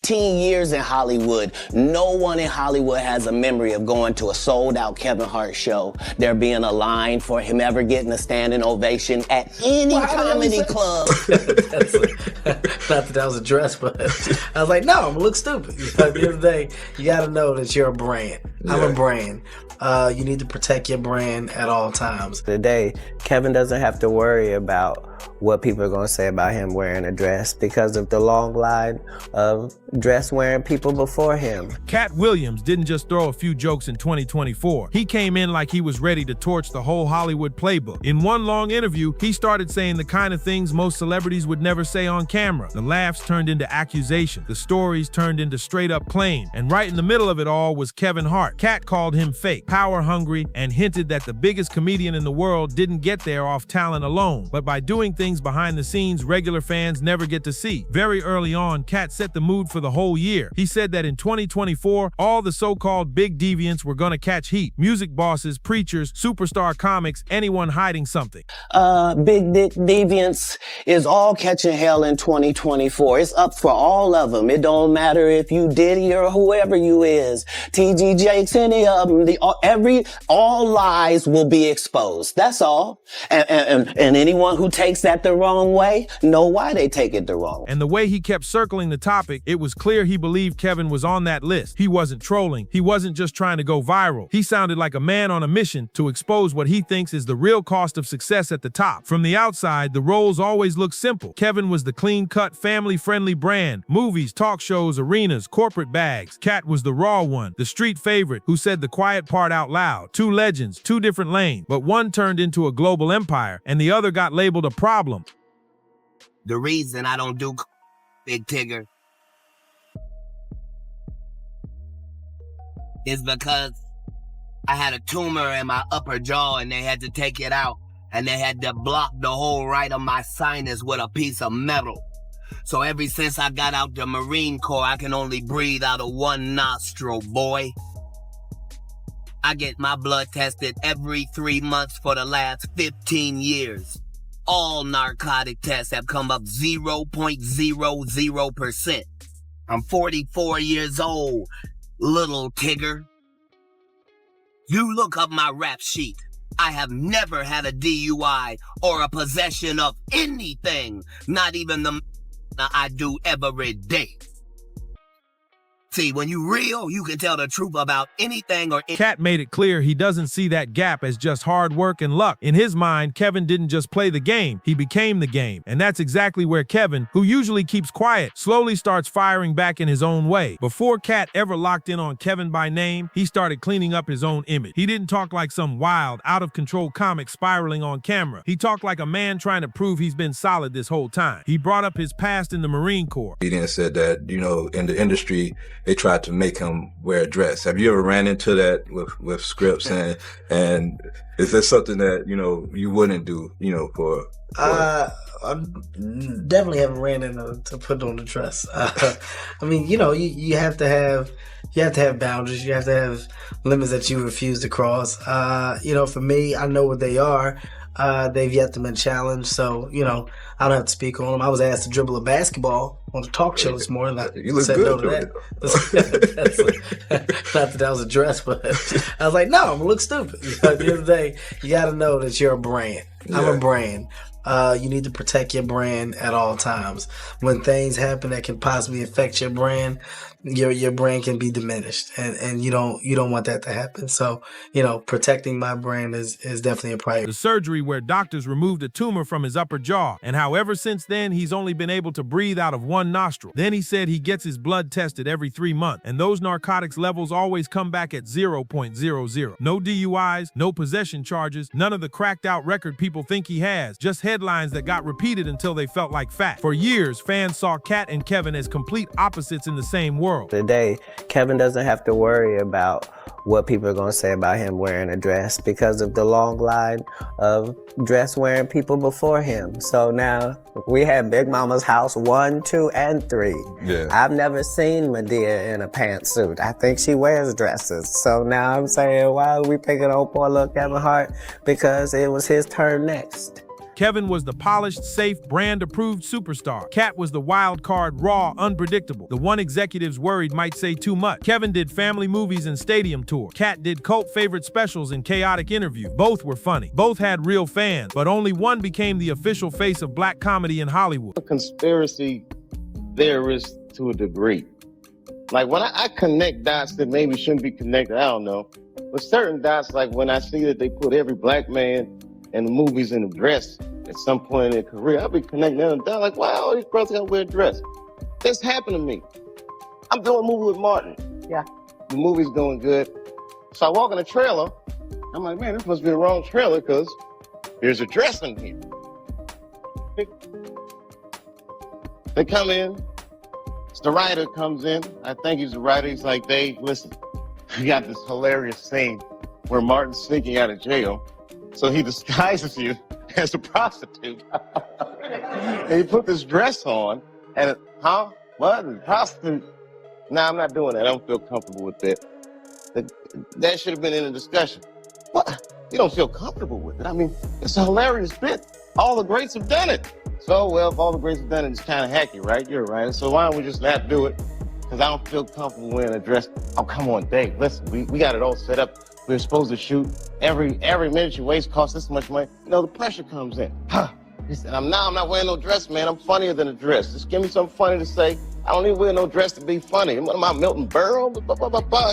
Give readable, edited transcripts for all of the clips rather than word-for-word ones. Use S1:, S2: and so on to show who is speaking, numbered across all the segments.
S1: 15 years in Hollywood, no one in Hollywood has a memory of going to a sold-out Kevin Hart show, there being a line for him ever getting a standing ovation at any comedy club.
S2: Not that was a dress, but I was like, no, I'm gonna look stupid. At the end of the day, you gotta know that you're a brand. I'm a brand. You need to protect your brand at all times.
S3: Today, Kevin doesn't have to worry about what people are going to say about him wearing a dress because of the long line of dress-wearing people before him.
S4: Katt Williams didn't just throw a few jokes in 2024. He came in like he was ready to torch the whole Hollywood playbook. In one long interview, he started saying the kind of things most celebrities would never say on camera. The laughs turned into accusations. The stories turned into straight-up claim. And right in the middle of it all was Kevin Hart. Katt called him fake, power-hungry, and hinted that the biggest comedian in the world didn't get there off talent alone, but by doing things behind the scenes regular fans never get to see. Very early on, Katt set the mood for the whole year. He said that in 2024, all the so-called big deviants were gonna catch heat. Music bosses, preachers, superstar comics, anyone hiding something.
S1: Big dick deviants is all catching hell in 2024. It's up for all of them. It don't matter if you Diddy or whoever you is. TG Jakes, any of them. All lies will be exposed. That's all. And anyone who takes that the wrong way, know why they take it the wrong way.
S4: And the way he kept circling the topic, it was clear he believed Kevin was on that list. He wasn't trolling. He wasn't just trying to go viral. He sounded like a man on a mission to expose what he thinks is the real cost of success at the top. From the outside, the roles always look simple. Kevin was the clean-cut, family-friendly brand. Movies, talk shows, arenas, corporate bags. Katt was the raw one, the street favorite who said the quiet part out loud. Two legends, two different lanes, but one turned into a global empire and the other got labeled a problem.
S5: The reason I don't do Big Tigger is because I had a tumor in my upper jaw and they had to take it out and they had to block the whole right of my sinus with a piece of metal. So ever since I got out the Marine Corps, I can only breathe out of one nostril, boy. I get my blood tested every 3 months for the last 15 years. All narcotic tests have come up 0.00%. I'm 44 years old, little Tigger. You look up my rap sheet. I have never had a DUI or a possession of anything, not even the I do every day. See, when you real, you can tell the truth about anything or
S4: Katt made it clear he doesn't see that gap as just hard work and luck. In his mind, Kevin didn't just play the game, he became the game. And that's exactly where Kevin, who usually keeps quiet, slowly starts firing back in his own way. Before Katt ever locked in on Kevin by name, he started cleaning up his own image. He didn't talk like some wild, out-of-control comic spiraling on camera. He talked like a man trying to prove he's been solid this whole time. He brought up his past in the Marine Corps.
S6: He then said that, in the industry, they tried to make him wear a dress. Have you ever ran into that with scripts and is that something that, you wouldn't do, for
S2: I definitely haven't ran into to put on the dress. I mean, you have to have boundaries. You have to have limits that you refuse to cross. For me, I know what they are. They've yet to been challenged, so I don't have to speak on them. I was asked to dribble a basketball on the talk show this morning.
S6: You look good no to that.
S2: Not that was a dress, but I was like, no, I'm gonna look stupid. At the end of the day, you got to know that you're a brand. I'm a brand. You need to protect your brand at all times. When things happen that can possibly affect your brand, your brand can be diminished, and you don't want that to happen. So, protecting my brand is definitely a priority.
S4: The surgery where doctors removed a tumor from his upper jaw, and how ever since then he's only been able to breathe out of one nostril. Then he said he gets his blood tested every 3 months, and those narcotics levels always come back at 0.00. No DUIs, no possession charges, none of the cracked out record people think he has, just headlines that got repeated until they felt like fact. For years, fans saw Katt and Kevin as complete opposites in the same world.
S3: Today, Kevin doesn't have to worry about what people are going to say about him wearing a dress because of the long line of dress-wearing people before him. So now we have Big Mama's house 1, 2, and 3.
S6: Yeah.
S3: I've never seen Madea in a pantsuit. I think she wears dresses. So now I'm saying, why are we picking on poor little Kevin Hart? Because it was his turn next.
S4: Kevin was the polished, safe, brand-approved superstar. Katt was the wild card, raw, unpredictable. The one executives worried might say too much. Kevin did family movies and stadium tour. Katt did cult favorite specials and chaotic interview. Both were funny. Both had real fans, but only one became the official face of black comedy in Hollywood.
S7: A conspiracy theorist to a degree. Like when I connect dots that maybe shouldn't be connected, I don't know. But certain dots, like when I see that they put every black man in the movies in a dress at some point in their career, I'll be connecting them down like, wow, all these brothers gotta wear a dress. This happened to me. I'm doing a movie with Martin.
S8: Yeah.
S7: The movie's going good. So I walk in the trailer. I'm like, man, this must be the wrong trailer because there's a dress in here. They come in. The writer comes in. I think he's the writer. He's like, Dave, listen, we got this hilarious scene where Martin's sneaking out of jail. So he disguises you as a prostitute. And he put this dress on. And, what? A prostitute? Nah, I'm not doing that. I don't feel comfortable with that. That should have been in the discussion. What? You don't feel comfortable with it? I mean, it's a hilarious bit. All the greats have done it. So, well, if all the greats have done it, it's kind of hacky, right? You're right. So why don't we just not do it? Because I don't feel comfortable wearing a dress. Oh, come on, Dave. Listen, we got it all set up. We're supposed to shoot. Every minute you waste costs this much money. You know, the pressure comes in. He said, I'm not wearing no dress, man. I'm funnier than a dress. Just give me something funny to say. I don't need to wear no dress to be funny. What am I, Milton Berle?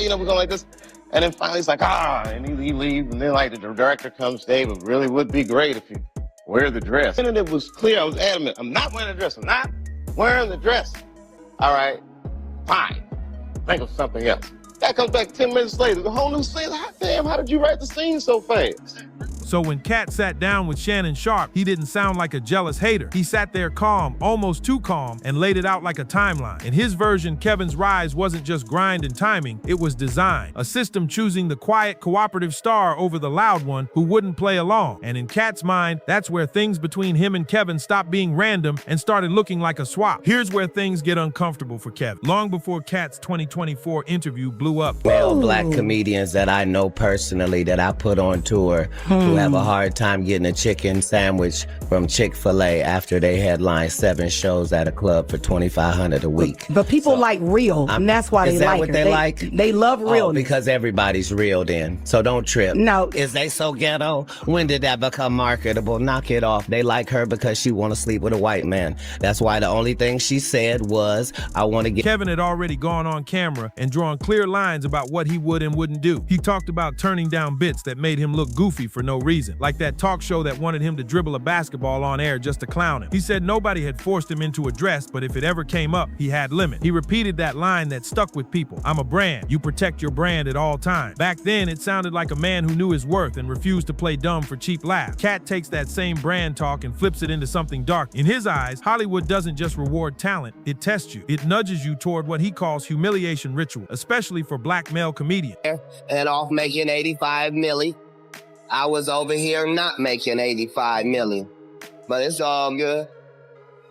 S7: You know, we're going like this. And then finally he's like, and he leaves. And then like the director comes, Dave, it really would be great if you wear the dress. And it was clear, I was adamant, I'm not wearing the dress. I'm not wearing the dress. All right, fine. Think of something else. That comes back 10 minutes later, the whole new scene. Hot damn, how did you write the scene so fast?
S4: So when Katt sat down with Shannon Sharpe, he didn't sound like a jealous hater. He sat there calm, almost too calm, and laid it out like a timeline. In his version, Kevin's rise wasn't just grind and timing, it was design. A system choosing the quiet, cooperative star over the loud one who wouldn't play along. And in Katt's mind, that's where things between him and Kevin stopped being random and started looking like a swap. Here's where things get uncomfortable for Kevin. Long before Katt's 2024 interview blew up.
S3: Male black comedians that I know personally that I put on tour who have a hard time getting a chicken sandwich from Chick-fil-A after they headline 7 shows at a club for $2,500 a week.
S8: But people like real, and that's why they like her.
S3: Is that what they like?
S8: They love real.
S3: Oh, because everybody's real then. So don't trip.
S8: No.
S3: Is they so ghetto? When did that become marketable? Knock it off. They like her because she want to sleep with a white man. That's why the only thing she said was, I want to get...
S4: Kevin had already gone on camera and drawn clear lines about what he would and wouldn't do. He talked about turning down bits that made him look goofy for no reason, like that talk show that wanted him to dribble a basketball on air just to clown him. He said nobody had forced him into a dress, but if it ever came up, he had limit. He repeated that line that stuck with people. I'm a brand. You protect your brand at all times. Back then, it sounded like a man who knew his worth and refused to play dumb for cheap laughs. Katt takes that same brand talk and flips it into something dark. In his eyes, Hollywood doesn't just reward talent, it tests you. It nudges you toward what he calls humiliation ritual, especially for black male comedians.
S5: And off making 85 milli. I was over here not making 85 million, but it's all good.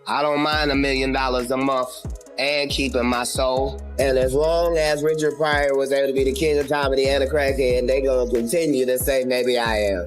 S5: I don't mind $1 million a month and keeping my soul. And as long as Richard Pryor was able to be the king of comedy and a crackhead, they gonna continue to say maybe I am.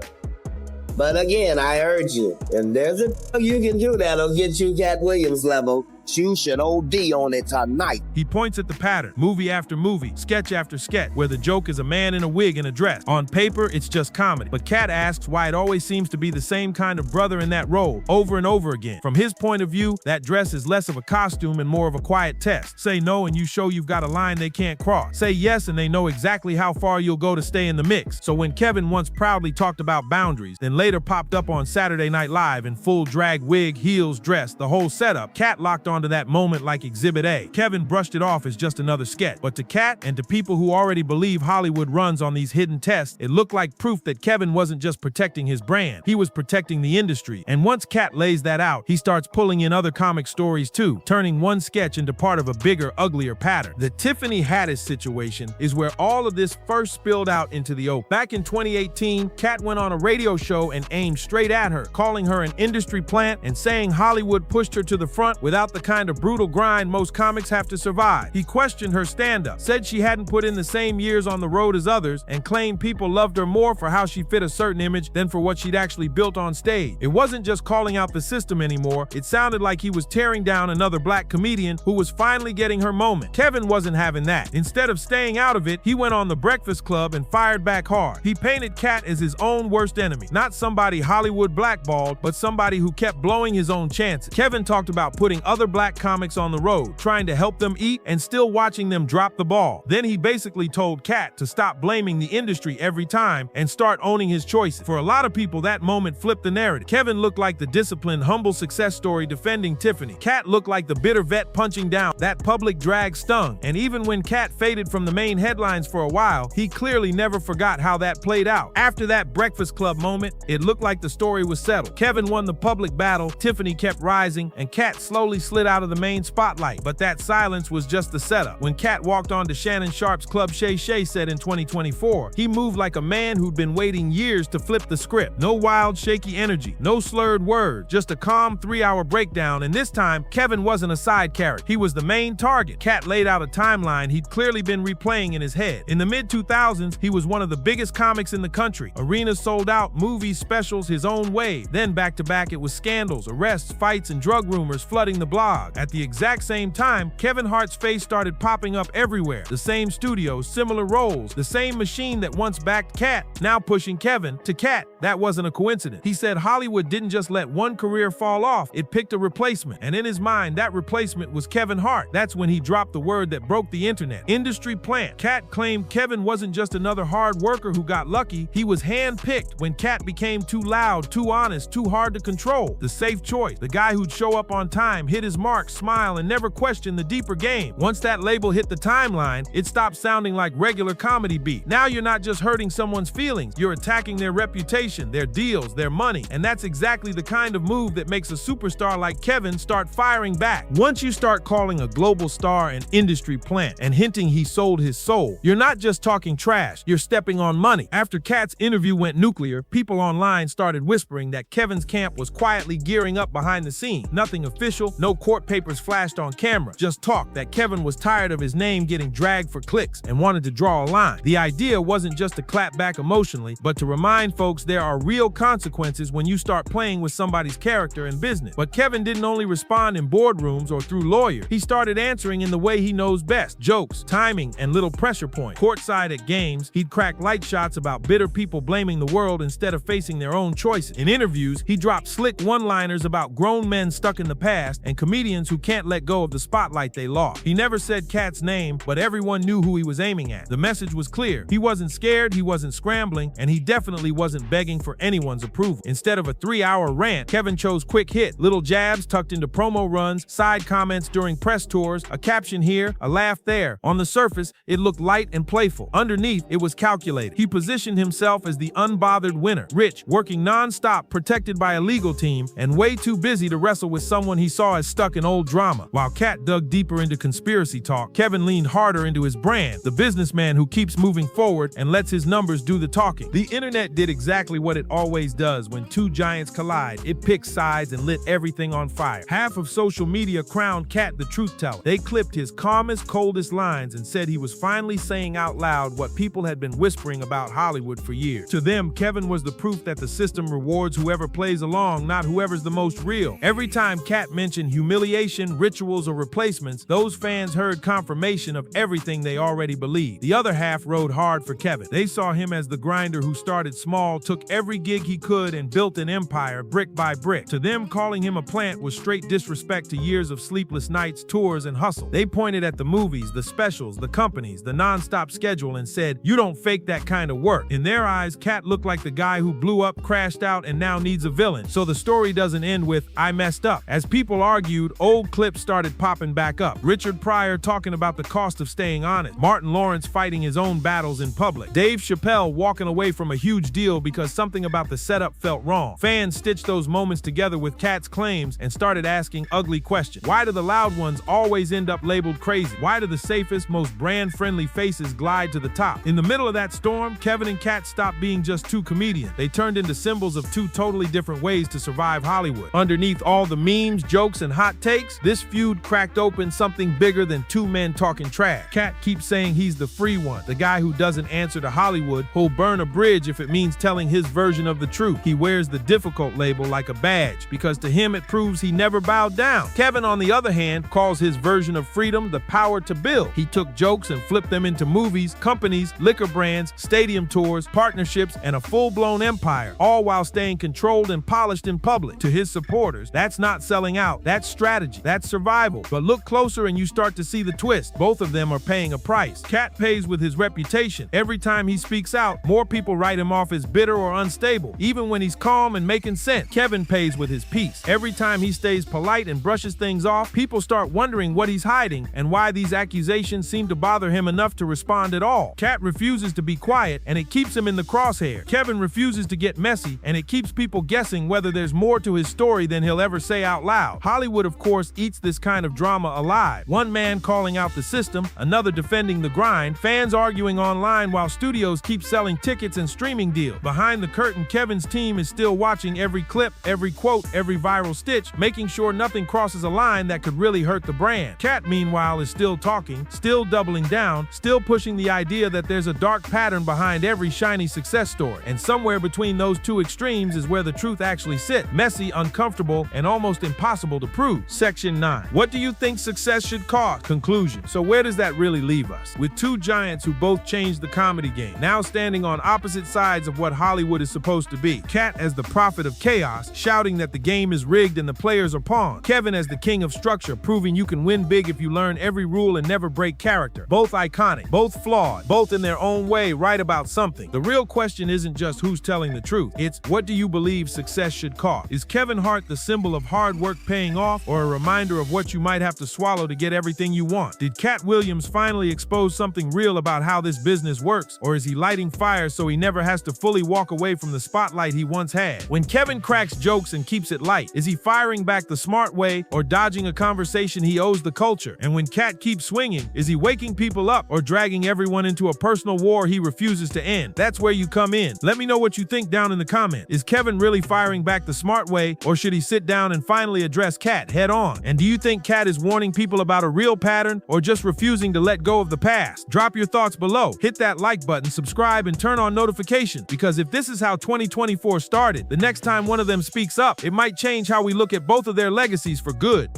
S5: But again, I urge you, and there's a you can do that'll get you Katt Williams level. You should OD on it tonight.
S4: He points at the pattern, movie after movie, sketch after sketch, where the joke is a man in a wig and a dress. On paper, it's just comedy. But Katt asks why it always seems to be the same kind of brother in that role, over and over again. From his point of view, that dress is less of a costume and more of a quiet test. Say no and you show you've got a line they can't cross. Say yes and they know exactly how far you'll go to stay in the mix. So when Kevin once proudly talked about boundaries, then later popped up on Saturday Night Live in full drag wig, heels, dress, the whole setup, Katt locked onto that moment like Exhibit A. Kevin brushed it off as just another sketch. But to Katt and to people who already believe Hollywood runs on these hidden tests, it looked like proof that Kevin wasn't just protecting his brand, he was protecting the industry. And once Katt lays that out, he starts pulling in other comic stories too, turning one sketch into part of a bigger, uglier pattern. The Tiffany Haddish situation is where all of this first spilled out into the open. Back in 2018, Katt went on a radio show and aimed straight at her, calling her an industry plant and saying Hollywood pushed her to the front without the kind of brutal grind most comics have to survive. He questioned her stand-up, said she hadn't put in the same years on the road as others, and claimed people loved her more for how she fit a certain image than for what she'd actually built on stage. It wasn't just calling out the system anymore. It sounded like he was tearing down another black comedian who was finally getting her moment. Kevin wasn't having that. Instead of staying out of it, he went on The Breakfast Club and fired back hard. He painted Katt as his own worst enemy. Not somebody Hollywood blackballed, but somebody who kept blowing his own chances. Kevin talked about putting other black comics on the road, trying to help them eat and still watching them drop the ball. Then he basically told Katt to stop blaming the industry every time and start owning his choices. For a lot of people, that moment flipped the narrative. Kevin looked like the disciplined, humble success story defending Tiffany. Katt looked like the bitter vet punching down. That public drag stung. And even when Katt faded from the main headlines for a while, he clearly never forgot how that played out. After that Breakfast Club moment, it looked like the story was settled. Kevin won the public battle, Tiffany kept rising, and Katt slowly slid out of the main spotlight. But that silence was just the setup. When Katt walked onto Shannon Sharpe's Club Shay Shay set in 2024, he moved like a man who'd been waiting years to flip the script. No wild, shaky energy, no slurred words, just a calm 3-hour breakdown, and this time, Kevin wasn't a side character. He was the main target. Katt laid out a timeline he'd clearly been replaying in his head. In the mid-2000s, he was one of the biggest comics in the country. Arenas sold out, movies, specials, his own way. Then back-to-back, it was scandals, arrests, fights, and drug rumors flooding the blog. At the exact same time, Kevin Hart's face started popping up everywhere. The same studios, similar roles, the same machine that once backed Katt, now pushing Kevin to Katt. That wasn't a coincidence. He said Hollywood didn't just let one career fall off, it picked a replacement. And in his mind, that replacement was Kevin Hart. That's when he dropped the word that broke the internet. Industry plant. Katt claimed Kevin wasn't just another hard worker who got lucky, he was handpicked when Katt became too loud, too honest, too hard to control. The safe choice. The guy who'd show up on time, hit his mark, smile, and never question the deeper game. Once that label hit the timeline, it stopped sounding like regular comedy beat. Now you're not just hurting someone's feelings, you're attacking their reputation, their deals, their money. And that's exactly the kind of move that makes a superstar like Kevin start firing back. Once you start calling a global star an industry plant and hinting he sold his soul, you're not just talking trash, you're stepping on money. After Katt's interview went nuclear, people online started whispering that Kevin's camp was quietly gearing up behind the scenes. Nothing official, no court papers flashed on camera, just talk that Kevin was tired of his name getting dragged for clicks and wanted to draw a line. The idea wasn't just to clap back emotionally, but to remind folks there are real consequences when you start playing with somebody's character and business. But Kevin didn't only respond in boardrooms or through lawyers. He started answering in the way he knows best: jokes, timing, and little pressure points. Courtside at games, he'd crack light shots about bitter people blaming the world instead of facing their own choices. In interviews, he dropped slick one-liners about grown men stuck in the past and comedians who can't let go of the spotlight they lost. He never said Katt's name, but everyone knew who he was aiming at. The message was clear. He wasn't scared, he wasn't scrambling, and he definitely wasn't begging for anyone's approval. Instead of a 3-hour rant, Kevin chose quick hit, little jabs tucked into promo runs, side comments during press tours, a caption here, a laugh there. On the surface, it looked light and playful. Underneath, it was calculated. He positioned himself as the unbothered winner, rich, working non-stop, protected by a legal team, and way too busy to wrestle with someone he saw as stuck in old drama. While Katt dug deeper into conspiracy talk, Kevin leaned harder into his brand, the businessman who keeps moving forward and lets his numbers do the talking. The internet did exactly what it always does when two giants collide. It picked sides and lit everything on fire. Half of social media crowned Katt the truth teller. They clipped his calmest, coldest lines and said he was finally saying out loud what people had been whispering about Hollywood for years. To them, Kevin was the proof that the system rewards whoever plays along, not whoever's the most real. Every time Katt mentioned humiliation, rituals, or replacements, those fans heard confirmation of everything they already believed. The other half rode hard for Kevin. They saw him as the grinder who started small, took every gig he could, and built an empire brick by brick. To them, calling him a plant was straight disrespect to years of sleepless nights, tours, and hustle. They pointed at the movies, the specials, the companies, the non-stop schedule, and said, "You don't fake that kind of work." In their eyes, Katt looked like the guy who blew up, crashed out, and now needs a villain. So the story doesn't end with, "I messed up." As people argued, old clips started popping back up. Richard Pryor talking about the cost of staying honest. Martin Lawrence fighting his own battles in public. Dave Chappelle walking away from a huge deal because something about the setup felt wrong. Fans stitched those moments together with Katt's claims and started asking ugly questions. Why do the loud ones always end up labeled crazy? Why do the safest, most brand-friendly faces glide to the top? In the middle of that storm, Kevin and Katt stopped being just two comedians. They turned into symbols of two totally different ways to survive Hollywood. Underneath all the memes, jokes, and hot hot takes, this feud cracked open something bigger than two men talking trash. Katt keeps saying he's the free one, the guy who doesn't answer to Hollywood, who'll burn a bridge if it means telling his version of the truth. He wears the difficult label like a badge, because to him it proves he never bowed down. Kevin, on the other hand, calls his version of freedom the power to build. He took jokes and flipped them into movies, companies, liquor brands, stadium tours, partnerships, and a full-blown empire, all while staying controlled and polished in public. To his supporters, that's not selling out, that's strategy, that's survival. But look closer and you start to see the twist. Both of them are paying a price. Katt pays with his reputation. Every time he speaks out, more people write him off as bitter or unstable, even when he's calm and making sense. Kevin pays with his peace. Every time he stays polite and brushes things off, people start wondering what he's hiding and why these accusations seem to bother him enough to respond at all. Katt refuses to be quiet, and it keeps him in the crosshair. Kevin refuses to get messy, and it keeps people guessing whether there's more to his story than he'll ever say out loud. Hollywood, of course, eats this kind of drama alive. One man calling out the system, another defending the grind, fans arguing online while studios keep selling tickets and streaming deals. Behind the curtain, Kevin's team is still watching every clip, every quote, every viral stitch, making sure nothing crosses a line that could really hurt the brand. Katt, meanwhile, is still talking, still doubling down, still pushing the idea that there's a dark pattern behind every shiny success story. And somewhere between those two extremes is where the truth actually sits. Messy, uncomfortable, and almost impossible to prove. Section 9. What do you think success should cost? Conclusion. So where does that really leave us? With two giants who both changed the comedy game, now standing on opposite sides of what Hollywood is supposed to be. Katt as the prophet of chaos, shouting that the game is rigged and the players are pawns. Kevin as the king of structure, proving you can win big if you learn every rule and never break character. Both iconic, both flawed, both in their own way right about something. The real question isn't just who's telling the truth. It's, what do you believe success should cost? Is Kevin Hart the symbol of hard work paying off, or a reminder of what you might have to swallow to get everything you want? Did Katt Williams finally expose something real about how this business works, or is he lighting fires so he never has to fully walk away from the spotlight he once had? When Kevin cracks jokes and keeps it light, is he firing back the smart way or dodging a conversation he owes the culture? And when Katt keeps swinging, is he waking people up or dragging everyone into a personal war he refuses to end? That's where you come in. Let me know what you think down in the comments. Is Kevin really firing back the smart way, or should he sit down and finally address Katt head on? And do you think Katt is warning people about a real pattern, or just refusing to let go of the past? Drop your thoughts below. Hit that like button, subscribe, and turn on notifications, because if this is how 2024 started, the next time one of them speaks up, it might change how we look at both of their legacies for good.